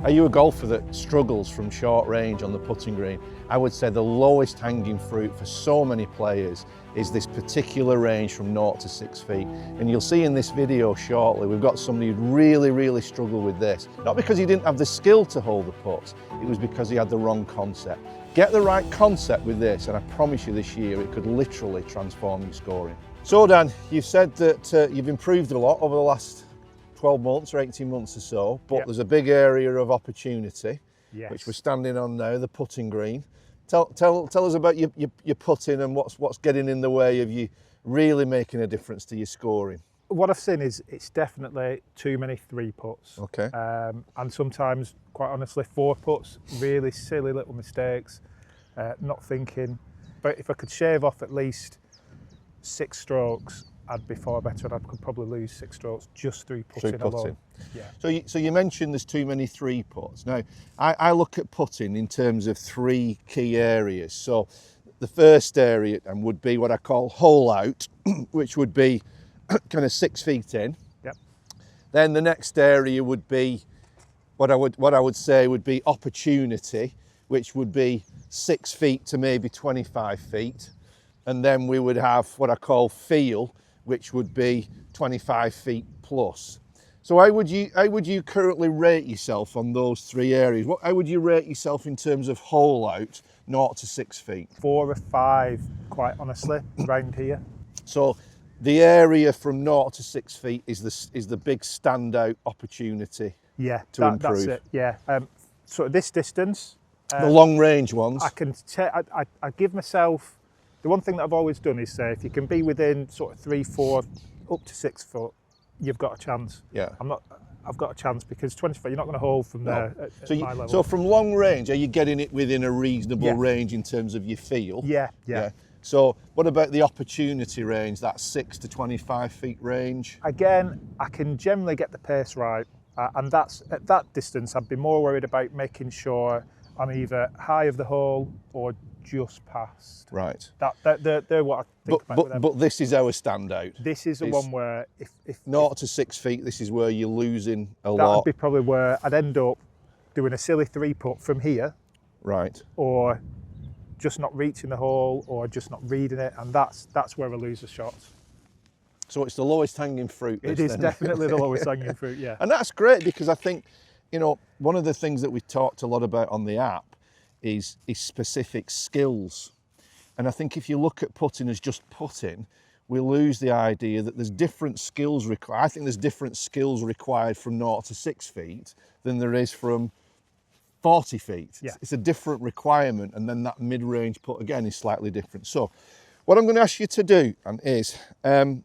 Are you a golfer that struggles from short range on the putting green? I would say the lowest hanging fruit for so many players is this particular range from 0 to 6 feet. And you'll see in this video shortly, we've got somebody who really struggled with this. Not because he didn't have the skill to hold the putts, it was because he had the wrong concept. Get the right concept with this, and I promise you this year, it could literally transform your scoring. So Dan, you've said that you've improved a lot over the last 12 months or 18 months or so, but there's a big area of opportunity, which we're standing on now, the putting green. Tell us about your putting and what's getting in the way of you really making a difference to your scoring. What I've seen is it's definitely too many 3 putts. Okay. And sometimes, quite honestly, 4 putts, really silly little mistakes, not thinking. But if I could shave off at least 6 strokes, I'd be far better, and I could probably lose 6 strokes just through putting alone. Yeah. So you mentioned there's too many 3 putts. Now, I look at putting in terms of 3 key areas. So the first area would be what I call hole out, which would be kind of 6 feet in. Yep. Then the next area would be what I would say would be opportunity, which would be 6 feet to maybe 25 feet. And then we would have what I call feel, which would be 25 feet plus. So how would you currently rate yourself on those 3 areas? How would you rate yourself in terms of hole out, 0 to 6 feet? 4 or 5, quite honestly, around here. So the area from 0 to 6 feet is the big standout opportunity. Yeah, to improve. That's it. Yeah. So at this distance, the long range ones. I give myself. The one thing that I've always done is say if you can be within sort of 3, 4, up to 6 foot, you've got a chance. Yeah. I've got a chance because 20 foot, you're not going to hold from there at my level. So from long range, are you getting it within a reasonable range in terms of your feel? Yeah. So what about the opportunity range, that 6 to 25 feet range? Again, I can generally get the pace right. And that's at that distance, I'd be more worried about making sure I'm either high of the hole or just past. Right. They're what I think about with them. But this is our standout. This is the one where if 0 to 6 feet, this is where you're losing a lot. That would be probably where I'd end up doing a silly 3 putt from here. Right. Or just not reaching the hole or just not reading it, and that's where I lose the shots. So it's the lowest hanging fruit. It is definitely the lowest hanging fruit, yeah. And that's great because I think, one of the things that we talked a lot about on the app is specific skills. And I think if you look at putting as just putting, we lose the idea that there's different skills required. I think there's different skills required from 0 to 6 feet than there is from 40 feet. Yeah. It's a different requirement, and then that mid-range putt again is slightly different. So what I'm going to ask you to do is I'm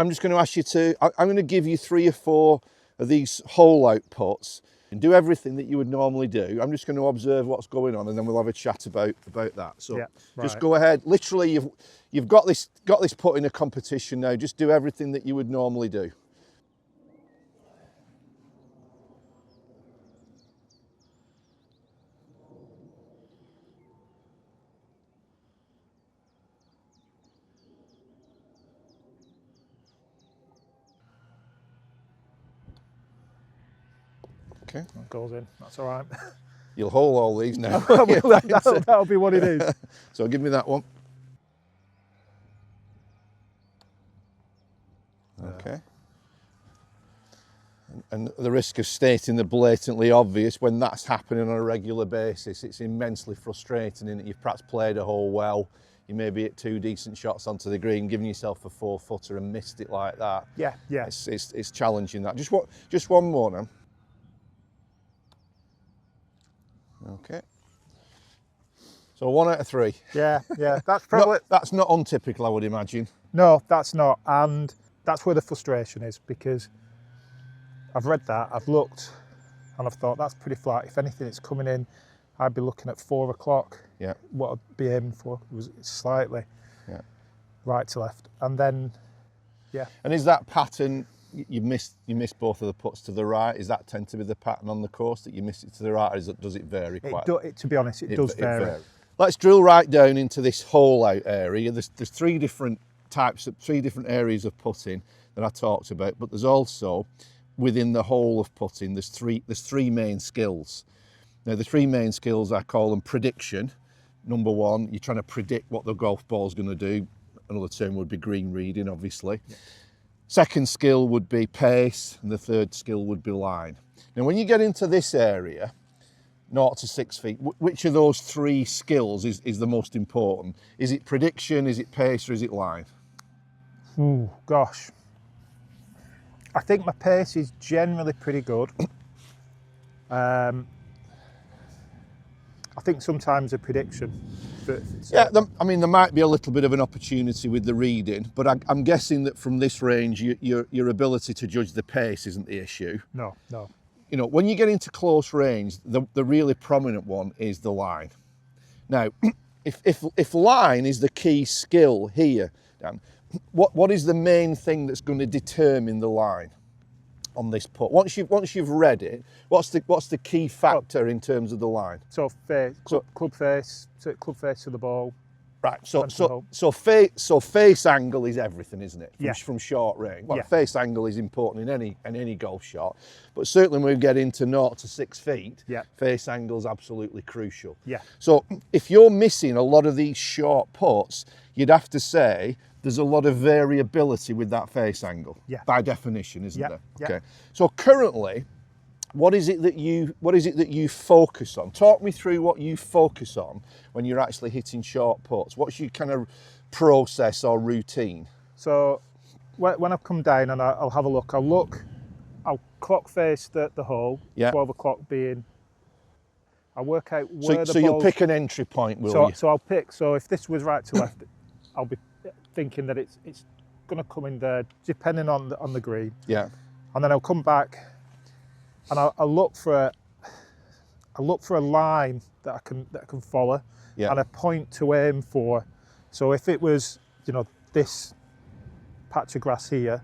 just going to ask you I'm going to give you 3 or 4 of these hole out putts and do everything that you would normally do. I'm just going to observe what's going on, and then we'll have a chat about that. So just go ahead. Literally, you've got this putt in a competition now. Just do everything that you would normally do. Okay. That goes in, that's all right. You'll hole all these now. That'll be what it is. So give me that one. Okay. And the risk of stating the blatantly obvious, when that's happening on a regular basis, it's immensely frustrating in that you've perhaps played a hole well, you maybe hit 2 decent shots onto the green, giving yourself a 4-footer and missed it like that. Yeah. It's challenging that. Just one more now. Okay. So 1 out of 3. Yeah. That's probably that's not untypical, I would imagine. No, that's not, and that's where the frustration is, because I've read that, I've looked, and I've thought that's pretty flat. If anything, it's coming in. I'd be looking at 4 o'clock. Yeah. What I'd be aiming for was slightly right to left, and then And is that pattern? You missed both of the putts to the right. Is that tend to be the pattern on the course, that you miss it to the right, or does it vary quite? To be honest, it does vary. Let's drill right down into this hole out area. There's 3 different types of 3 different areas of putting that I talked about, but there's also within the whole of putting, there's three main skills. Now, the three main skills, I call them prediction. Number one, you're trying to predict what the golf ball's going to do. Another term would be green reading, obviously. Yeah. Second skill would be pace, and the third skill would be line. Now, when you get into this area, 0 to 6 feet, which of those three skills is the most important? Is it prediction, is it pace, or is it line? Ooh, gosh. I think my pace is generally pretty good. I think sometimes a prediction. Yeah, I mean, there might be a little bit of an opportunity with the reading, but I'm guessing that from this range, your ability to judge the pace isn't the issue. No, no. You know, when you get into close range, the really prominent one is the line. Now, if line is the key skill here, Dan, what is the main thing that's going to determine the line on this putt? Once you've read it, what's the key factor in terms of the line? So club face to the ball. Right. So face angle is everything, isn't it? From short range. Well, face angle is important in any golf shot, but certainly when we get into 0 to 6 feet, face angle is absolutely crucial. Yeah. So if you're missing a lot of these short putts, you'd have to say there's a lot of variability with that face angle. Yeah. By definition, isn't there? Okay. So currently, what is it that you focus on? Talk me through what you focus on when you're actually hitting short putts. What's your kind of process or routine? So when I've come down and I'll have a look, I'll clock face the hole. 12 o'clock being. I'll work out where so you'll pick an entry point, will you? So I'll pick. So if this was right to left, I'll be thinking that it's going to come in there, depending on the green. Yeah. And then I'll come back. And I'll look for a line that I can follow, and a point to aim for. So if it was, this patch of grass here,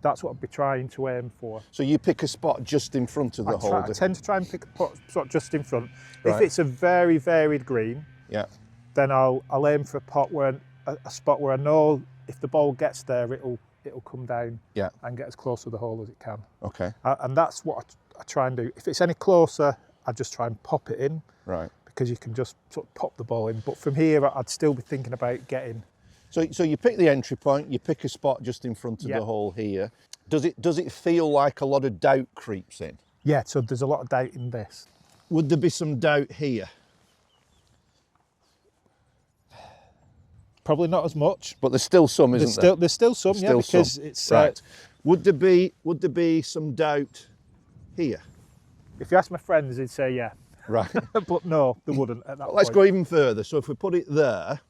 that's what I'd be trying to aim for. So you pick a spot just in front of the hole. I tend to try and pick a spot just in front. Right. If it's a very varied green, then I'll aim for a spot where I know if the ball gets there, it'll come down and get as close to the hole as it can. Okay. And that's what I try and do. If it's any closer, I just try and pop it in. Right. Because you can just sort of pop the ball in. But from here, I'd still be thinking about getting. So you pick the entry point, you pick a spot just in front of the hole here. Does it feel like a lot of doubt creeps in? Yeah, so there's a lot of doubt in this. Would there be some doubt here? Probably not as much, but there's still some, isn't there? There's still some, because it's right. Would there be some doubt here? If you ask my friends, they'd say yeah. Right. But no, they wouldn't at that point. Let's go even further. So if we put it there,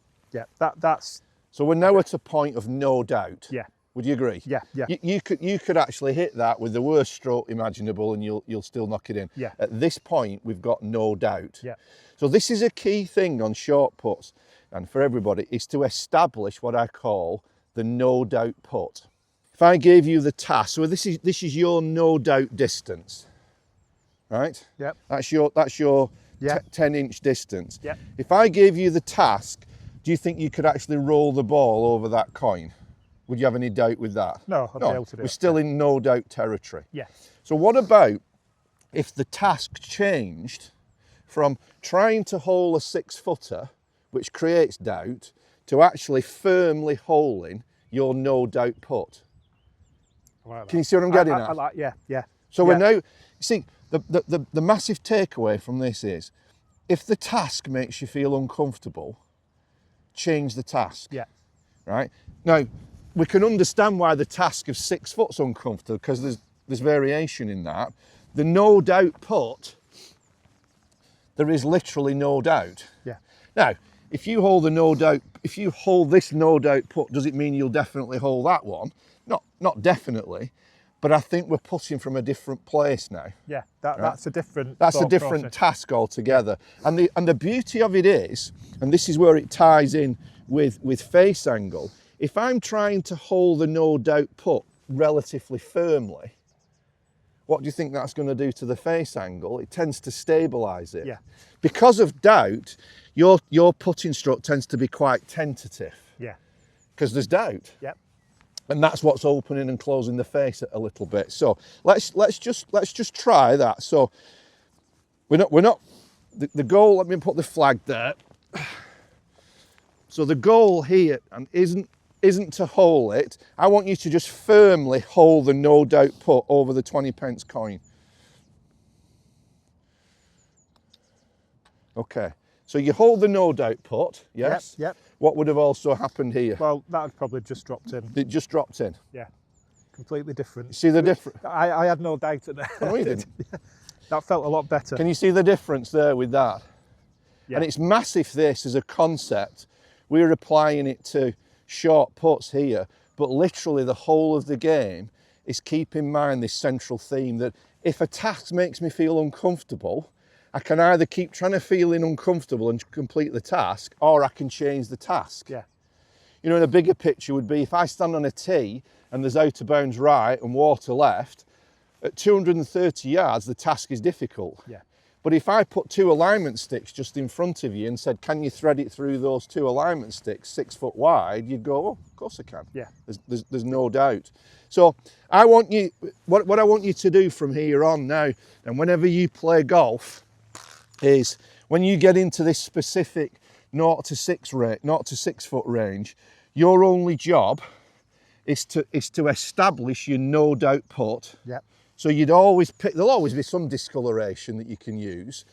that's. So we're now at a point of no doubt. Yeah. Would you agree? Yeah. You could actually hit that with the worst stroke imaginable, and you'll still knock it in. Yeah. At this point, we've got no doubt. Yeah. So this is a key thing on short putts, and for everybody, is to establish what I call the no doubt putt. If I gave you the task, so this is your no doubt distance, right? Yep. That's your 10-inch distance. Yep. If I gave you the task, do you think you could actually roll the ball over that coin? Would you have any doubt with that? No, I'd be able to do it. We're still in no doubt territory. Yeah. So what about if the task changed from trying to hole a 6-footer, which creates doubt, to actually firmly holing your no doubt putt? Like Can you see what I'm getting at? Yeah. So we're now, you see, the massive takeaway from this is, if the task makes you feel uncomfortable, change the task. Yeah. Right? Now, we can understand why the task of 6 foot's uncomfortable, because there's variation in that. The no doubt putt, there is literally no doubt. Yeah. Now, if you hold this no doubt putt, does it mean you'll definitely hold that one? Not definitely, but I think we're putting from a different place now. Yeah, that's a different. That's a different task altogether. And the beauty of it is, and this is where it ties in with face angle. If I'm trying to hold the no doubt putt relatively firmly, what do you think that's going to do to the face angle? It tends to stabilise it. Yeah. Because of doubt, your putting stroke tends to be quite tentative. Yeah. Because there's doubt. Yep. And that's what's opening and closing the face a little bit. So let's just try that. So we're not the goal. Let me put the flag there. So the goal here isn't to hold it. I want you to just firmly hold the No Doubt Putt over the 20p coin. Okay. So you hold the No Doubt Putt, yes? Yep. What would have also happened here? Well, that would probably just dropped in. It just dropped in. Yeah, completely different. You see the difference? I had no doubt at that. No, you didn't. That felt a lot better. Can you see the difference there with that? Yeah. And it's massive, this as a concept. We're applying it to short putts here, but literally the whole of the game is keep in mind this central theme that if a task makes me feel uncomfortable, I can either keep trying to feeling uncomfortable and complete the task, or I can change the task. Yeah. You know, in a bigger picture would be if I stand on a tee and there's out of bounds right and water left, at 230 yards, the task is difficult. Yeah. But if I put 2 alignment sticks just in front of you and said, can you thread it through those 2 alignment sticks 6 foot wide, you'd go, oh, of course I can. Yeah. There's no doubt. So I want you, what I want you to do from here on now, and whenever you play golf, is when you get into this specific 0 to 6 foot range, your only job is to establish your No Doubt Putt. Yep. So you'd always pick, there'll always be some discoloration that you can use.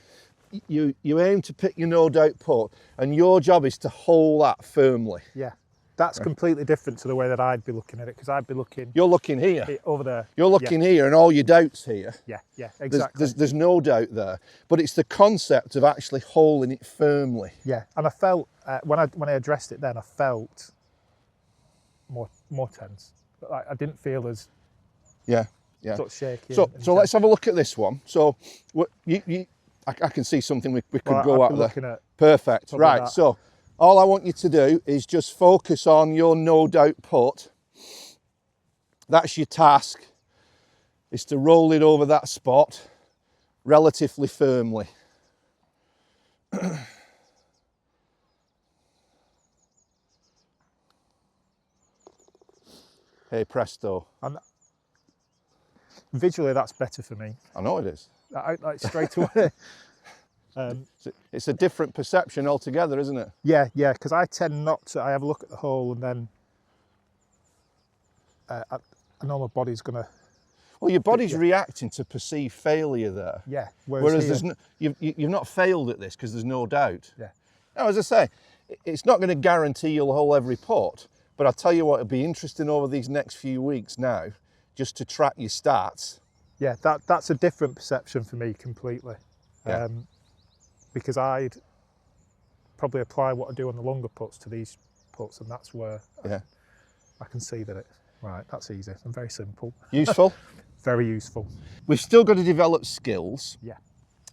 You aim to pick your No Doubt Putt, and your job is to hold that firmly. Yeah. That's completely different to the way that I'd be looking at it, because I'd be looking... You're looking here. Over there. You're looking here, and all your doubt's here. Yeah, exactly. There's no doubt there. But it's the concept of actually holding it firmly. Yeah, and I felt, when I addressed it then, I felt more tense. But I didn't feel as sort of shaky. So let's have a look at this one. So I can see something we could go out there. Perfect. Right, so all I want you to do is just focus on your No Doubt Putt. That's your task, is to roll it over that spot relatively firmly. Hey presto. And visually that's better for me. I know it is. Like straight away. It's a different perception altogether, isn't it? Yeah, because I tend not to. I have a look at the hole and then I know my body's going to... Well, your body's reacting to perceived failure there. Yeah. Whereas there's no, you've not failed at this because there's no doubt. Yeah. Now, as I say, it's not going to guarantee you'll hole every putt, but I'll tell you what, it'll be interesting over these next few weeks now, just to track your stats. Yeah, that's a different perception for me completely. Yeah. Because I'd probably apply what I do on the longer putts to these putts, and that's where I can see that that's easy and very simple. Useful? Very useful. We've still got to develop skills. Yeah.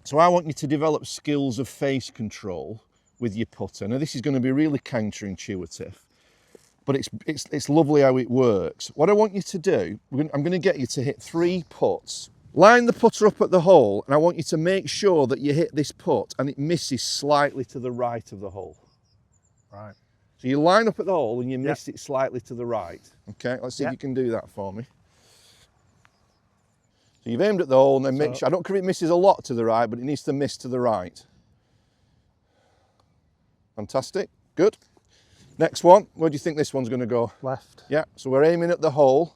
So I want you to develop skills of face control with your putter. Now this is going to be really counterintuitive, but it's lovely how it works. What I want you to do, I'm going to get you to hit 3 putts. Line the putter up at the hole, and I want you to make sure that you hit this putt and it misses slightly to the right of the hole. Right. So you line up at the hole and you miss it slightly to the right. Okay, let's see if you can do that for me. So you've aimed at the hole and then make sure, I don't care if it misses a lot to the right, but it needs to miss to the right. Fantastic, good. Next one, where do you think this one's going to go? Left. Yeah, so we're aiming at the hole.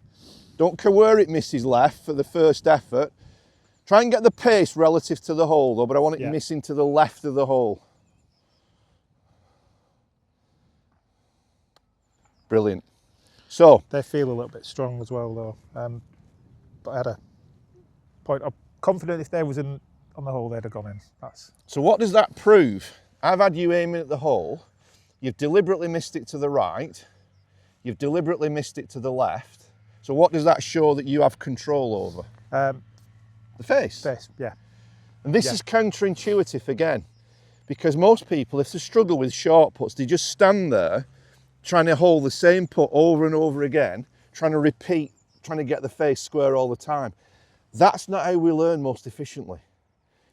Don't care where it misses left for the first effort. Try and get the pace relative to the hole though, but I want it missing to the left of the hole. Brilliant. So they feel a little bit strong as well though. But I had a point. I'm confident if they was on the hole, they'd have gone in. So what does that prove? I've had you aiming at the hole. You've deliberately missed it to the right. You've deliberately missed it to the left. So what does that show that you have control over? The face. Face, yeah. And this is counterintuitive again, because most people, if they struggle with short putts, they just stand there trying to hold the same putt over and over again, trying to repeat, trying to get the face square all the time. That's not how we learn most efficiently.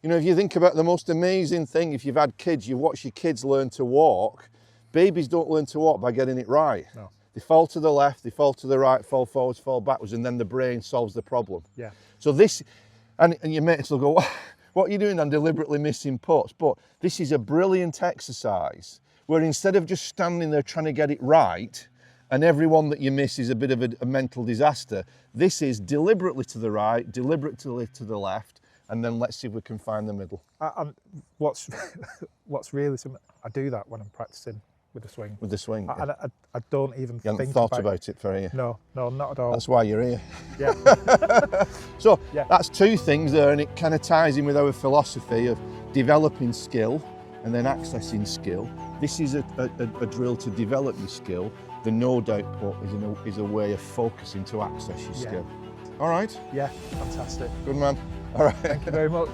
You know, if you think about the most amazing thing, if you've had kids, you watch your kids learn to walk. Babies don't learn to walk by getting it right. No. They fall to the left, they fall to the right, fall forwards, fall backwards, and then the brain solves the problem. Yeah. So this, and your mates will go, what are you doing? I'm deliberately missing putts. But this is a brilliant exercise where instead of just standing there trying to get it right, and every one that you miss is a bit of a mental disaster, this is deliberately to the right, deliberately to the left, and then let's see if we can find the middle. And what's really simple, I do that when I'm practicing with the swing. With the swing. I don't even You haven't think thought about it for you. No, not at all. That's why you're here. Yeah. So Yeah. that's two things there, and it kind of ties in with our philosophy of developing skill and then accessing skill. This is a drill to develop your skill. The No Doubt Putt is a way of focusing to access your skill. All right? Yeah, fantastic. Good man. All right. Thank you very much.